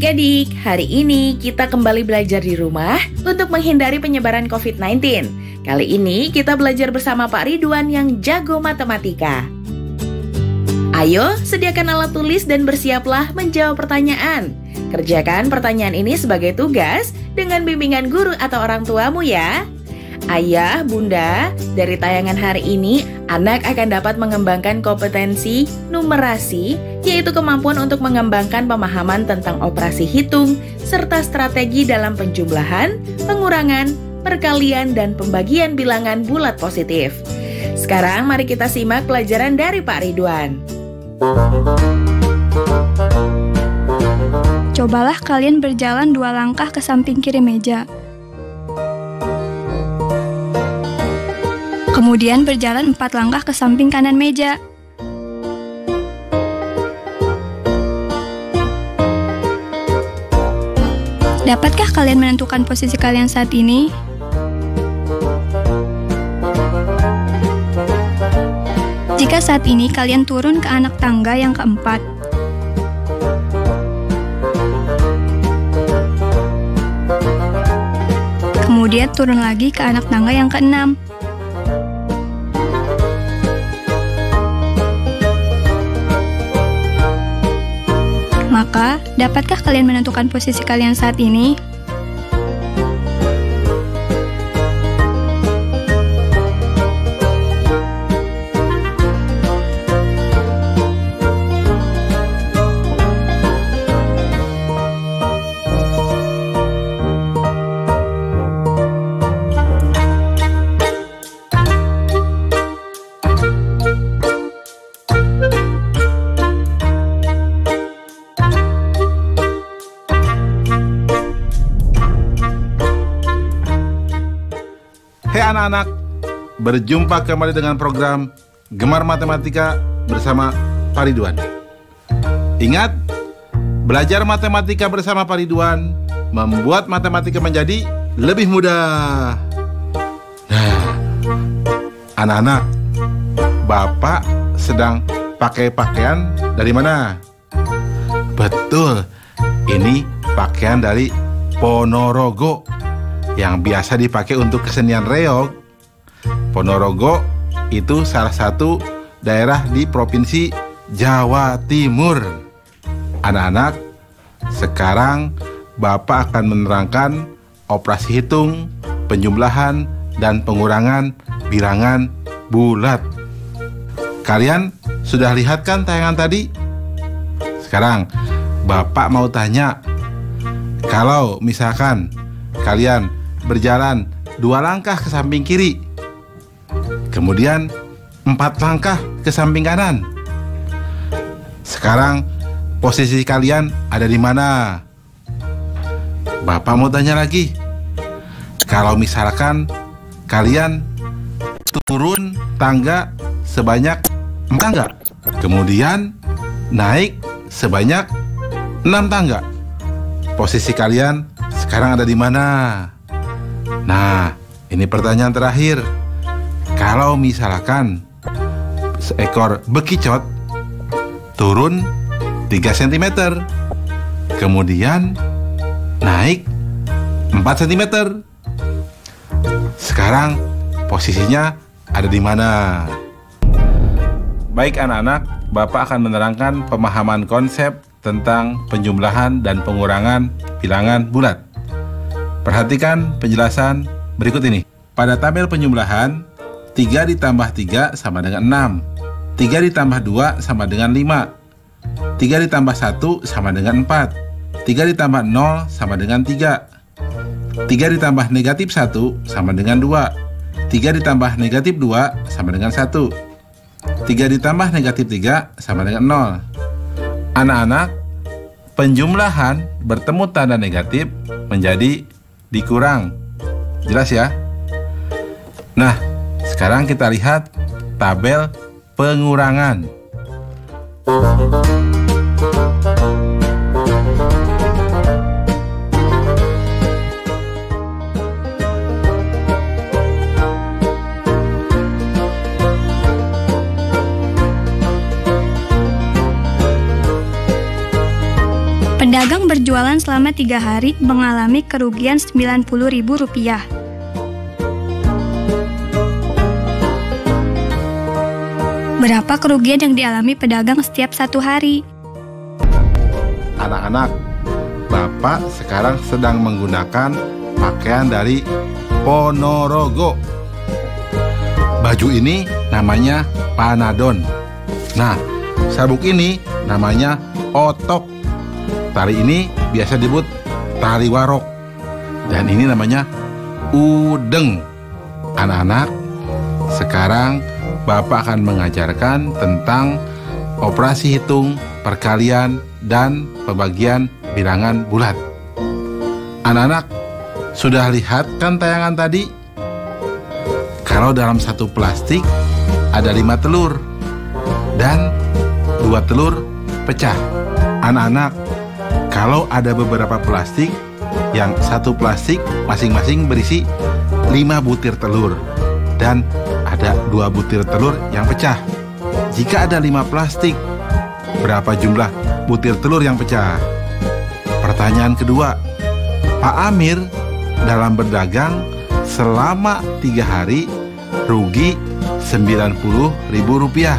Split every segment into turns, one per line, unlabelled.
Adik-adik, hari ini kita kembali belajar di rumah untuk menghindari penyebaran COVID-19. Kali ini kita belajar bersama Pak Ridwan yang jago matematika. Ayo, sediakan alat tulis dan bersiaplah menjawab pertanyaan. Kerjakan pertanyaan ini sebagai tugas dengan bimbingan guru atau orang tuamu ya. Ayah, bunda, dari tayangan hari ini, anak akan dapat mengembangkan kompetensi numerasi, yaitu kemampuan untuk mengembangkan pemahaman tentang operasi hitung, serta strategi dalam penjumlahan, pengurangan, perkalian, dan pembagian bilangan bulat positif. Sekarang mari kita simak pelajaran dari Pak Ridwan.
Cobalah kalian berjalan 2 langkah ke samping kiri meja. Kemudian berjalan 4 langkah ke samping kanan meja. Dapatkah kalian menentukan posisi kalian saat ini? Jika saat ini kalian turun ke anak tangga yang keempat, kemudian turun lagi ke anak tangga yang keenam, maka, dapatkah kalian menentukan posisi kalian saat ini?
Hei anak-anak, berjumpa kembali dengan program Gemar Matematika bersama Pak Ridwan. Ingat, belajar matematika bersama Pak Ridwan membuat matematika menjadi lebih mudah. Nah, anak-anak, Bapak sedang pakai pakaian dari mana? Betul, ini pakaian dari Ponorogo yang biasa dipakai untuk kesenian reog. Ponorogo itu salah satu daerah di Provinsi Jawa Timur. Anak-anak, sekarang Bapak akan menerangkan operasi hitung, penjumlahan, dan pengurangan bilangan bulat. Kalian sudah lihat kan tayangan tadi? Sekarang Bapak mau tanya, kalau misalkan kalian berjalan 2 langkah ke samping kiri, kemudian 4 langkah ke samping kanan. Sekarang posisi kalian ada di mana? Bapak mau tanya lagi, kalau misalkan kalian turun tangga sebanyak 4 tangga, kemudian naik sebanyak 6 tangga, posisi kalian sekarang ada di mana? Nah, ini pertanyaan terakhir. Kalau misalkan seekor bekicot turun 3 cm, kemudian naik 4 cm, sekarang posisinya ada di mana? Baik anak-anak, Bapak akan menerangkan pemahaman konsep tentang penjumlahan dan pengurangan bilangan bulat. Perhatikan penjelasan berikut ini. Pada tabel penjumlahan, 3 ditambah 3 sama dengan 6. 3 ditambah 2 sama dengan 5. 3 ditambah 1 sama dengan 4. 3 ditambah 0 sama dengan 3. 3 ditambah negatif 1 sama dengan 2. 3 ditambah negatif 2 sama dengan 1. 3 ditambah negatif 3 sama dengan 0. Anak-anak, penjumlahan bertemu tanda negatif menjadi dikurang. Jelas ya? Nah, sekarang kita lihat tabel pengurangan.
Pedagang berjualan berjualan selama 3 hari mengalami kerugian Rp90.000. Berapa kerugian yang dialami pedagang setiap 1 hari?
Anak-anak, Bapak sekarang sedang menggunakan pakaian dari Ponorogo. Baju ini namanya Panadon. Nah, sabuk ini namanya Otok. Tari ini biasa disebut tari warok. Dan ini namanya Udeng. Anak-anak, sekarang Bapak akan mengajarkan tentang operasi hitung, perkalian, dan pembagian bilangan bulat. Anak-anak, sudah lihat kan tayangan tadi? Kalau dalam satu plastik ada 5 telur dan 2 telur pecah. Anak-anak, kalau ada beberapa plastik, yang satu plastik masing-masing berisi 5 butir telur dan ada 2 butir telur yang pecah. Jika ada 5 plastik, berapa jumlah butir telur yang pecah? Pertanyaan kedua, Pak Amir dalam berdagang selama 3 hari rugi Rp90.000.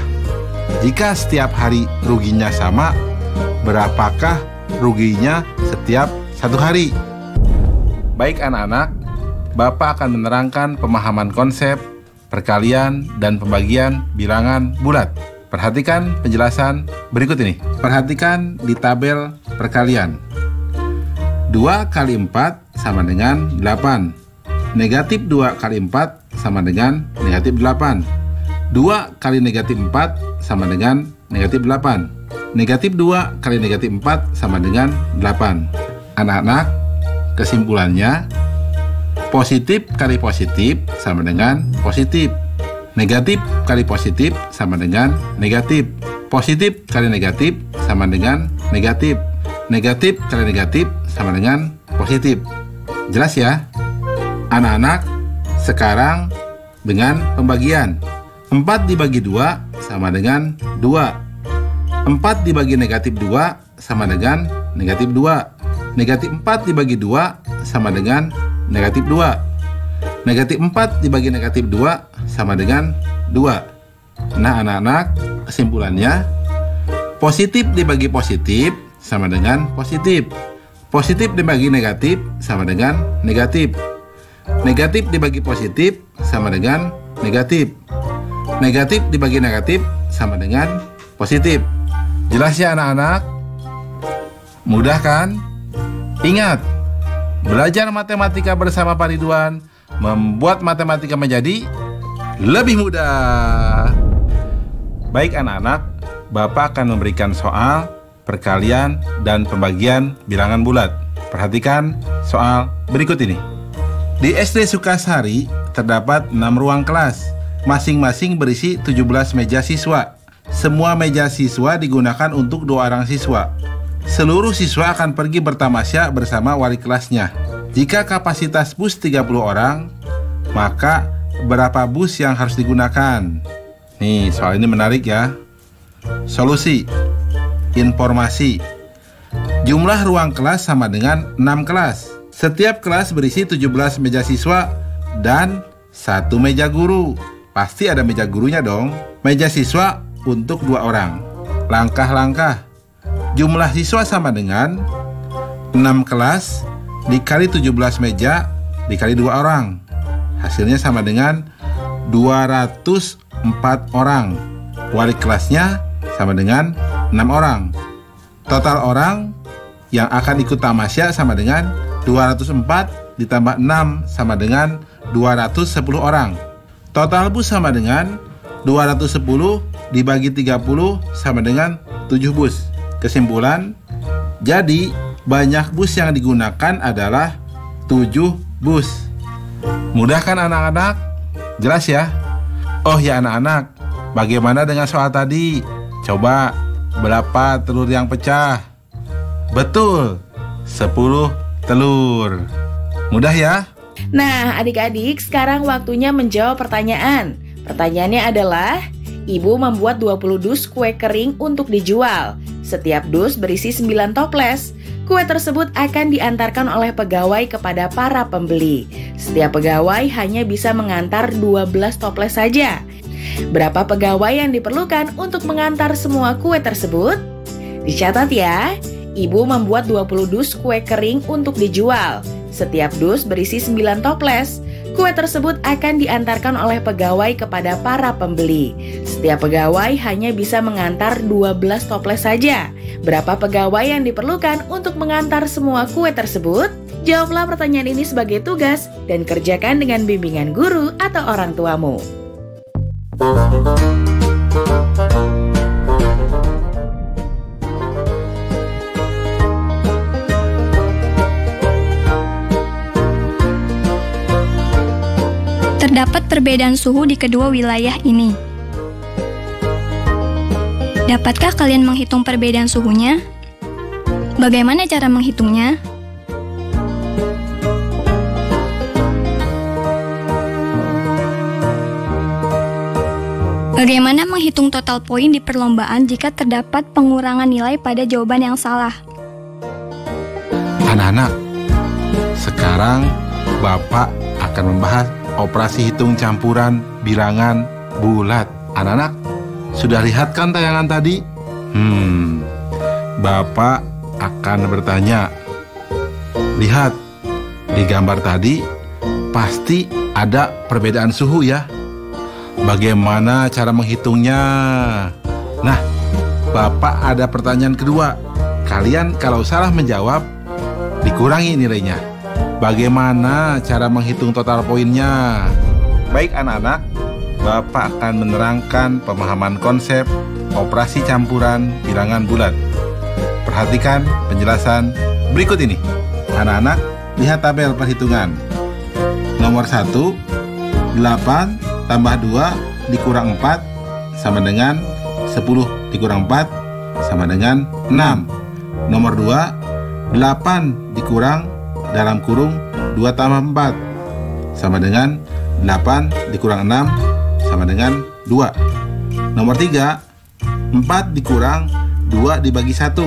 Jika setiap hari ruginya sama, berapakah ruginya setiap 1 hari? Baik anak-anak, Bapak akan menerangkan pemahaman konsep, perkalian, dan pembagian bilangan bulat. Perhatikan penjelasan berikut ini. Perhatikan di tabel perkalian. 2 kali 4 sama dengan 8. Negatif 2 kali 4 sama dengan negatif 8. 2 kali negatif 4 sama dengan negatif 8. Negatif 2 kali negatif 4 sama dengan 8. Anak-anak, kesimpulannya, positif kali positif sama dengan positif. Negatif kali positif sama dengan negatif. Positif kali negatif sama dengan negatif. Negatif kali negatif sama dengan positif. Jelas ya? Anak-anak, sekarang dengan pembagian. 4 dibagi 2 sama dengan 2. 4 dibagi negatif 2 sama dengan negatif 2. Negatif 4 dibagi 2 sama dengan negatif 2. Negatif 4 dibagi negatif 2 sama dengan 2. Nah anak-anak, kesimpulannya, positif dibagi positif sama dengan positif. Positif dibagi negatif sama dengan negatif. Negatif dibagi positif sama dengan negatif. Negatif dibagi negatif sama dengan positif. Jelas ya anak-anak? Mudah kan? Ingat, belajar matematika bersama Pak Ridwan membuat matematika menjadi lebih mudah. Baik anak-anak, Bapak akan memberikan soal, perkalian, dan pembagian bilangan bulat. Perhatikan soal berikut ini. Di SD Sukasari terdapat 6 ruang kelas, masing-masing berisi 17 meja siswa. Semua meja siswa digunakan untuk 2 orang siswa. Seluruh siswa akan pergi bertamasya bersama wali kelasnya. Jika kapasitas bus 30 orang, maka berapa bus yang harus digunakan? Nih, soal ini menarik ya. Solusi. Informasi. Jumlah ruang kelas sama dengan 6 kelas. Setiap kelas berisi 17 meja siswa dan 1 meja guru. Pasti ada meja gurunya dong. Meja siswa untuk 2 orang. Langkah-langkah. Jumlah siswa sama dengan 6 kelas dikali 17 meja dikali 2 orang. Hasilnya sama dengan 204 orang. Wali kelasnya sama dengan 6 orang. Total orang yang akan ikut tamasya sama dengan 204 ditambah 6 sama dengan 210 orang. Total bus sama dengan 210 dibagi 30 sama dengan 7 bus. Kesimpulan, jadi banyak bus yang digunakan adalah 7 bus. Mudah kan anak-anak? Jelas ya? Oh ya anak-anak, bagaimana dengan soal tadi? Coba, berapa telur yang pecah? Betul, 10 telur. Mudah ya?
Nah, adik-adik, sekarang waktunya menjawab pertanyaan. Pertanyaannya adalah, Ibu membuat 20 dus kue kering untuk dijual. Setiap dus berisi 9 toples. kue tersebut akan diantarkan oleh pegawai kepada para pembeli. Setiap pegawai hanya bisa mengantar 12 toples saja. Berapa pegawai yang diperlukan untuk mengantar semua kue tersebut? Dicatat ya, ibu membuat 20 dus kue kering untuk dijual. Setiap dus berisi 9 toples. Kue tersebut akan diantarkan oleh pegawai kepada para pembeli. Setiap pegawai hanya bisa mengantar 12 toples saja. Berapa pegawai yang diperlukan untuk mengantar semua kue tersebut? Jawablah pertanyaan ini sebagai tugas dan kerjakan dengan bimbingan guru atau orang tuamu.
Terdapat perbedaan suhu di kedua wilayah ini. Dapatkah kalian menghitung perbedaan suhunya? Bagaimana cara menghitungnya? Bagaimana menghitung total poin di perlombaan jika terdapat pengurangan nilai pada jawaban yang salah?
Anak-anak, sekarang Bapak akan membahas operasi hitung campuran bilangan bulat. Anak-anak, sudah lihat kan tayangan tadi? Bapak akan bertanya. Lihat, di gambar tadi pasti ada perbedaan suhu ya. Bagaimana cara menghitungnya? Nah, Bapak ada pertanyaan kedua. Kalian kalau salah menjawab, dikurangi nilainya. Bagaimana cara menghitung total poinnya? Baik anak-anak, Bapak akan menerangkan pemahaman konsep operasi campuran bilangan bulat. Perhatikan penjelasan berikut ini. Anak-anak, lihat tabel perhitungan. Nomor 1, 8 tambah 2 dikurang 4 sama dengan 10 dikurang 4 sama dengan 6. Nomor 2, 8 dikurang dalam kurung 2 tambah 4 sama dengan 8 dikurang 6 sama dengan 2. Nomor 3, 4 dikurang 2 dibagi 1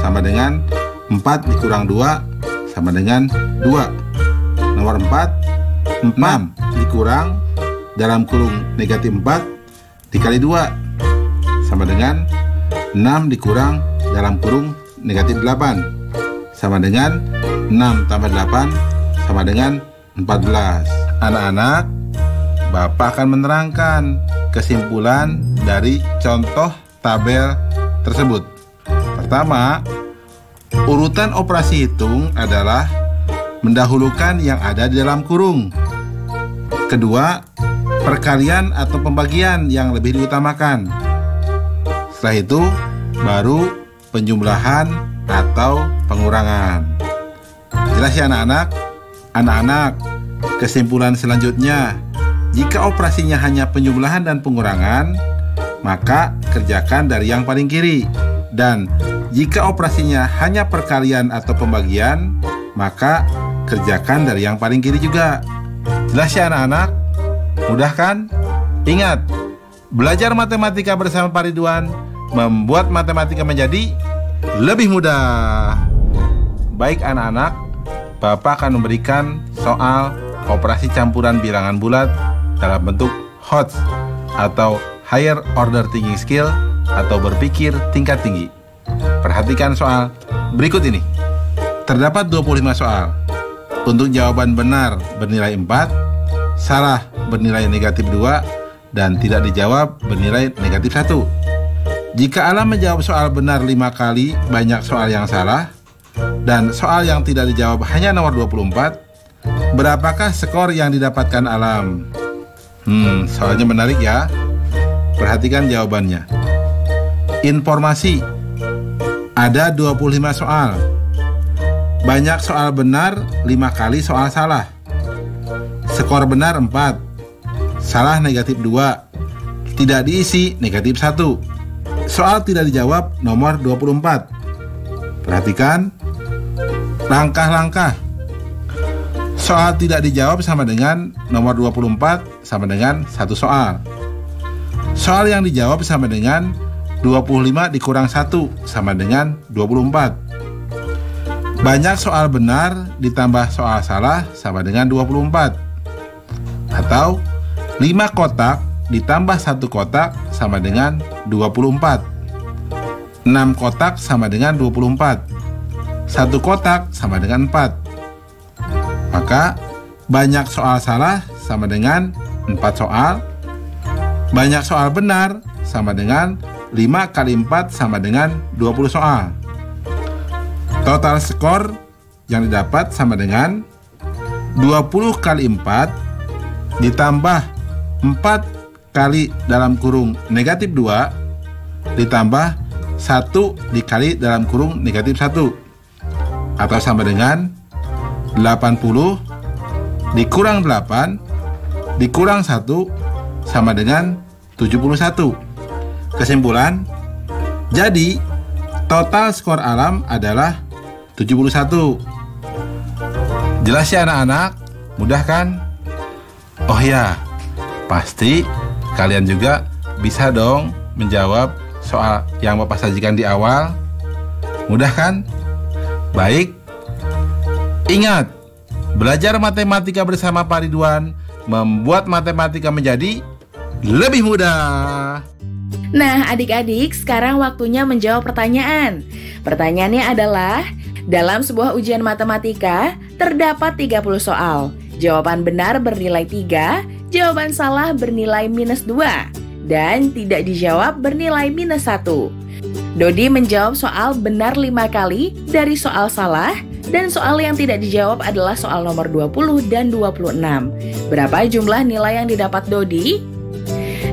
sama dengan 4 dikurang 2 sama dengan 2. Nomor 4, 6 dikurang dalam kurung negatif 4 dikali 2 sama dengan 6 dikurang dalam kurung negatif 8 sama dengan 6 tambah 8 sama dengan 14. Anak-anak, Bapak akan menerangkan kesimpulan dari contoh tabel tersebut. Pertama, urutan operasi hitung adalah mendahulukan yang ada di dalam kurung. Kedua, perkalian atau pembagian yang lebih diutamakan. Setelah itu, baru penjumlahan atau pengurangan. Jelas ya anak-anak? Anak-anak, kesimpulan selanjutnya, jika operasinya hanya penjumlahan dan pengurangan, maka kerjakan dari yang paling kiri. Dan jika operasinya hanya perkalian atau pembagian, maka kerjakan dari yang paling kiri juga. Jelas ya anak-anak? Mudah kan? Ingat, belajar matematika bersama Pak Ridwan membuat matematika menjadi lebih mudah. Baik anak-anak, Bapak akan memberikan soal operasi campuran bilangan bulat dalam bentuk HOTS atau Higher Order Thinking Skill atau berpikir tingkat tinggi. Perhatikan soal berikut ini. Terdapat 25 soal. Untuk jawaban benar bernilai 4, salah bernilai negatif 2, dan tidak dijawab bernilai negatif 1. Jika Alam menjawab soal benar 5 kali, banyak soal yang salah, dan soal yang tidak dijawab hanya nomor 24, berapakah skor yang didapatkan Alam? Soalnya menarik ya. Perhatikan jawabannya. Informasi. Ada 25 soal. Banyak soal benar, 5 kali soal salah. Skor benar 4, salah negatif 2, tidak diisi negatif 1. Soal tidak dijawab nomor 24. Perhatikan langkah-langkah. Soal tidak dijawab sama dengan nomor 24 sama dengan 1 soal. Soal yang dijawab sama dengan 25 dikurang 1 sama dengan 24. Banyak soal benar ditambah soal salah sama dengan 24. Atau 5 kotak ditambah 1 kotak sama dengan 24. 6 kotak sama dengan 24. 1 kotak sama dengan 4. Maka banyak soal salah sama dengan 4 soal. Banyak soal benar sama dengan 5 kali 4 sama dengan 20 soal. Total skor yang didapat sama dengan 20 kali 4 ditambah 4 kali dalam kurung negatif 2 ditambah 1 dikali dalam kurung negatif 1. Atau sama dengan 80 dikurang 8 dikurang 1 sama dengan 71. Kesimpulan, jadi total skor Alam adalah 71. Jelas ya anak-anak? Mudah kan? Oh ya, pasti kalian juga bisa dong menjawab soal yang Bapak sajikan di awal. Mudah kan? Baik. Ingat, belajar matematika bersama Pak Ridwan membuat matematika menjadi lebih mudah.
Nah, adik-adik, sekarang waktunya menjawab pertanyaan. Pertanyaannya adalah, dalam sebuah ujian matematika terdapat 30 soal. Jawaban benar bernilai 3, jawaban salah bernilai -2, dan tidak dijawab bernilai -1. Dodi menjawab soal benar 5 kali dari soal salah, dan soal yang tidak dijawab adalah soal nomor 20 dan 26. Berapa jumlah nilai yang didapat Dodi?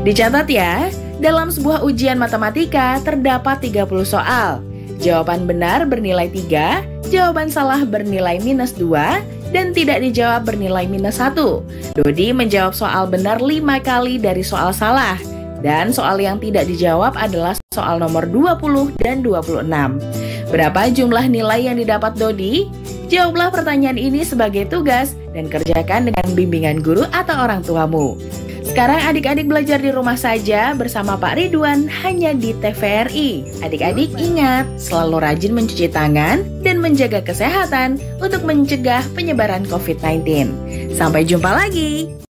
Dicatat ya, dalam sebuah ujian matematika terdapat 30 soal. Jawaban benar bernilai 3, jawaban salah bernilai -2, dan tidak dijawab bernilai -1. Dodi menjawab soal benar 5 kali dari soal salah, dan soal yang tidak dijawab adalah soal nomor 20 dan 26. Berapa jumlah nilai yang didapat Dodi? Jawablah pertanyaan ini sebagai tugas dan kerjakan dengan bimbingan guru atau orang tuamu. Sekarang adik-adik belajar di rumah saja bersama Pak Ridwan hanya di TVRI. Adik-adik ingat, selalu rajin mencuci tangan dan menjaga kesehatan untuk mencegah penyebaran COVID-19. Sampai jumpa lagi.